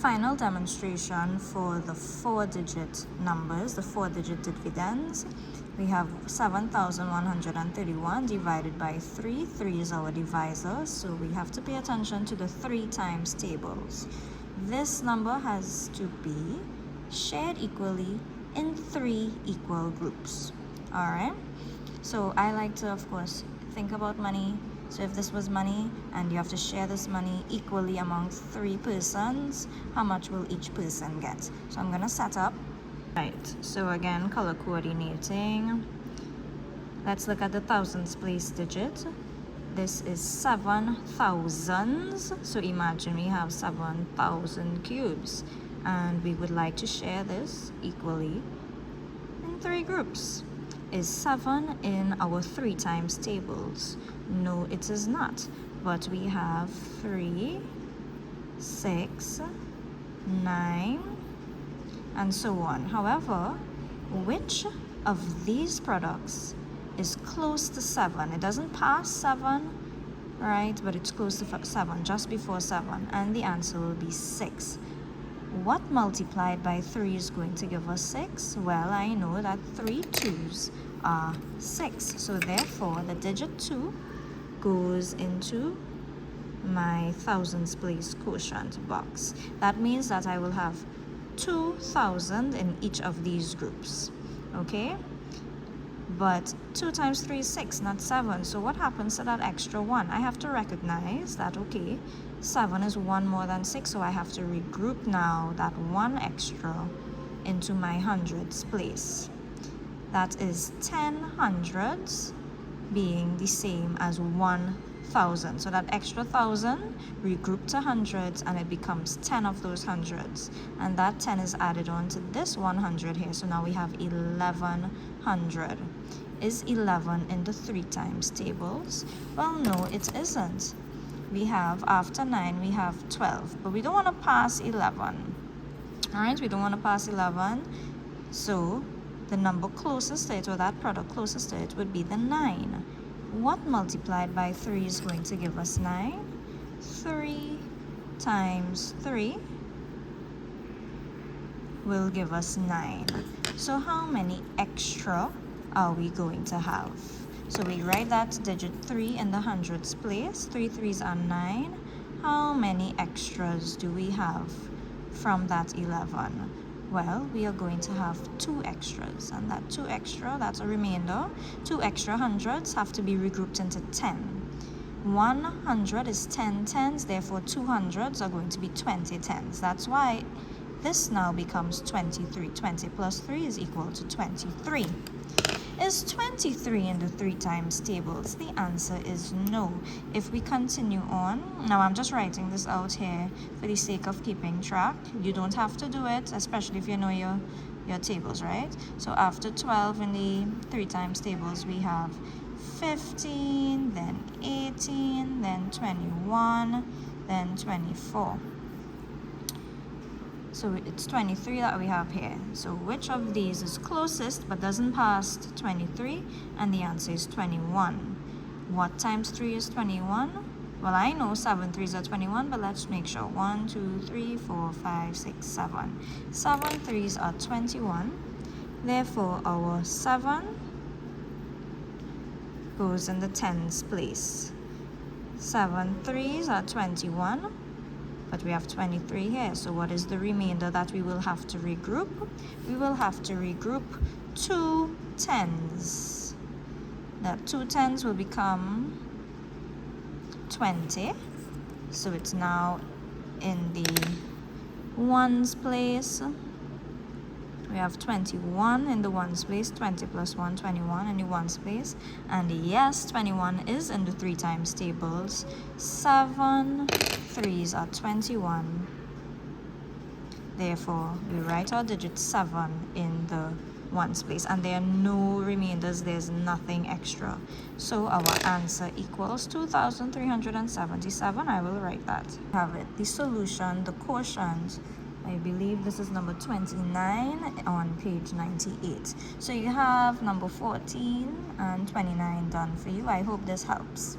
Final demonstration for the 4-digit numbers, the 4-digit dividends. We have 7,131 divided by 3. 3 is our divisor, so we have to pay attention to the 3 times tables. This number has to be shared equally in 3 equal groups. Alright, so I like to, of course, think about money. So if this was money and you have to share this money equally among 3 persons, how much will each person get? So I'm going to set up. Right, so again, color coordinating. Let's look at the thousands place digit. This is 7 thousands. So imagine we have 7,000 cubes. And we would like to share this equally in 3 groups. Is 7 in our 3 times tables? No, it is not. But we have 3, 6, 9, and so on. However, which of these products is close to 7? It doesn't pass 7, right? But it's close to 7, just before 7. And the answer will be 6. What multiplied by 3 is going to give us 6? Well, I know that 3 2s are 6. So therefore, the digit 2 goes into my thousands place quotient box. That means that I will have 2,000 in each of these groups. Okay? But 2 times 3 is 6, not 7. So what happens to that extra 1? I have to recognize that, okay, 7 is 1 more than 6, so I have to regroup now that 1 extra into my hundreds place. That is 10 hundreds being the same as 1,000. So that extra 1,000 regrouped to hundreds, and it becomes 10 of those hundreds. And that 10 is added on to this 100 here. So now we have 1,100. Is 11 in the 3 times tables? Well, no, it isn't. We have, after 9, we have 12. But we don't want to pass 11. Alright, we don't want to pass 11. So the number closest to it, or that product closest to it, would be the 9. What multiplied by 3 is going to give us 9? 3 times 3 will give us 9. So how many extra are we going to have? So we write that digit 3 in the hundreds place. 3 3s are 9. How many extras do we have from that 11? Well, we are going to have 2 extras, and that 2 extra, that's a remainder. 2 extra hundreds have to be regrouped into 10. 100 is 10 tens, therefore 200s are going to be 20 tens. That's why this now becomes 23. 20 plus 3 is equal to 23. Is 23 in the 3 times tables? The answer is no. If we continue on, now I'm just writing this out here for the sake of keeping track. You don't have to do it, especially if you know your tables, right? So after 12 in the 3 times tables, we have 15, then 18, then 21, then 24. So it's 23 that we have here. So which of these is closest but doesn't pass 23? And the answer is 21. What times 3 is 21? Well, I know 7 3s are 21, but let's make sure. 1, 2, 3, 4, 5, 6, 7. 7 3s are 21. Therefore, our 7 goes in the tens place. 7 3s are 21. But we have 23 here. So what is the remainder that we will have to regroup? We will have to regroup 2 tens. That 2 tens will become 20. So it's now in the ones place. We have 21 in the ones place, 20 plus 1, 21 in the ones place. And yes, 21 is in the 3 times tables. 7 3s are 21. Therefore, we write our digit 7 in the ones place. And there are no remainders, there's nothing extra. So our answer equals 2,377. I will write that. Have it. The solution, the quotient, I believe this is number 29 on page 98. So you have number 14 and 29 done for you. I hope this helps.